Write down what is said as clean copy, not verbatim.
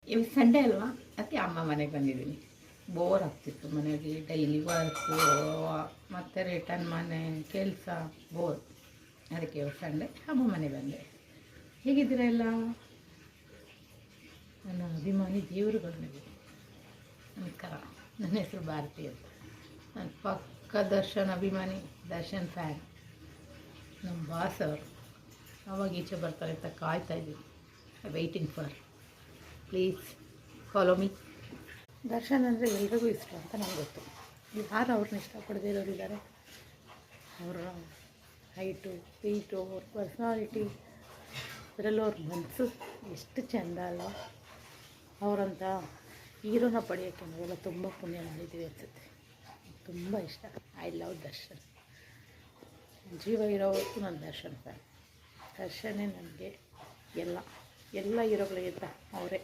ಇವಾಗ ಸಂಡೇ ಅಲ್ವಾ, ಅದಕ್ಕೆ ಅಮ್ಮ ಮನೆಗೆ ಬಂದಿದ್ದೀನಿ. ಬೋರ್ ಆಗ್ತಿತ್ತು ಮನೆಯಲ್ಲಿ, ಡೈಲಿ ವರ್ಕು ಮತ್ತು ರಿಟರ್ನ್ ಮನೆ ಕೆಲಸ ಬೋರ್. ಅದಕ್ಕೆ ಇವಾಗ ಸಂಡೇ ಅಮ್ಮ ಮನೆ ಬಂದೆ. ಹೇಗಿದ್ದೀರ ಎಲ್ಲ ನನ್ನ ಅಭಿಮಾನಿ ದೇವರುಗಳು ನೀವು? ನಮಸ್ಕಾರ. ನನ್ನ ಹೆಸರು ಭಾರತಿ ಅಂತ. ನನ್ನ ಪಕ್ಕ ದರ್ಶನ್ ಅಭಿಮಾನಿ, ದರ್ಶನ್ ಫ್ಯಾನ್. ನಮ್ಮ ಬಾಸ್ ಅವರು ಅವಾಗ ಈಚೆ ಬರ್ತಾರೆ ಅಂತ ಕಾಯ್ತಾಯಿದ್ದೀನಿ. Waiting for. Please follow me. Darshan ಅಂದರೆ ಎಲ್ರಿಗೂ ಇಷ್ಟ ಅಂತ ನನಗೆ ಗೊತ್ತು. ಯಾರು ಅವ್ರನ್ನ ಇಷ್ಟಪಡದೇ ಇರೋರಿದ್ದಾರೆ? ಅವರ ಹೈಟು, ವೆಯ್ಟು, ಅವ್ರ ಪರ್ಸ್ನಾಲಿಟಿ, ಅದರಲ್ಲೂ ಅವ್ರ ಮನಸ್ಸು ಎಷ್ಟು ಚೆಂದ ಅಲ್ಲ. ಅವರಂಥ ಹೀರೋನ ಪಡೆಯೋಕ್ಕೆ ನಾವೆಲ್ಲ ತುಂಬ ಪುಣ್ಯ ಮಾಡಿದ್ದೀವಿ ಅನಿಸುತ್ತೆ. ತುಂಬ ಇಷ್ಟ. I love Darshan. ಜೀವ ಇರೋವರೆಗೂ ನಾನು ದರ್ಶನ್ ಫ್ಯಾನ್. ದರ್ಶನೇ ನನಗೆ ಎಲ್ಲ ಹೀರೋಗಳಿಗಿಂತ ಅವರೇ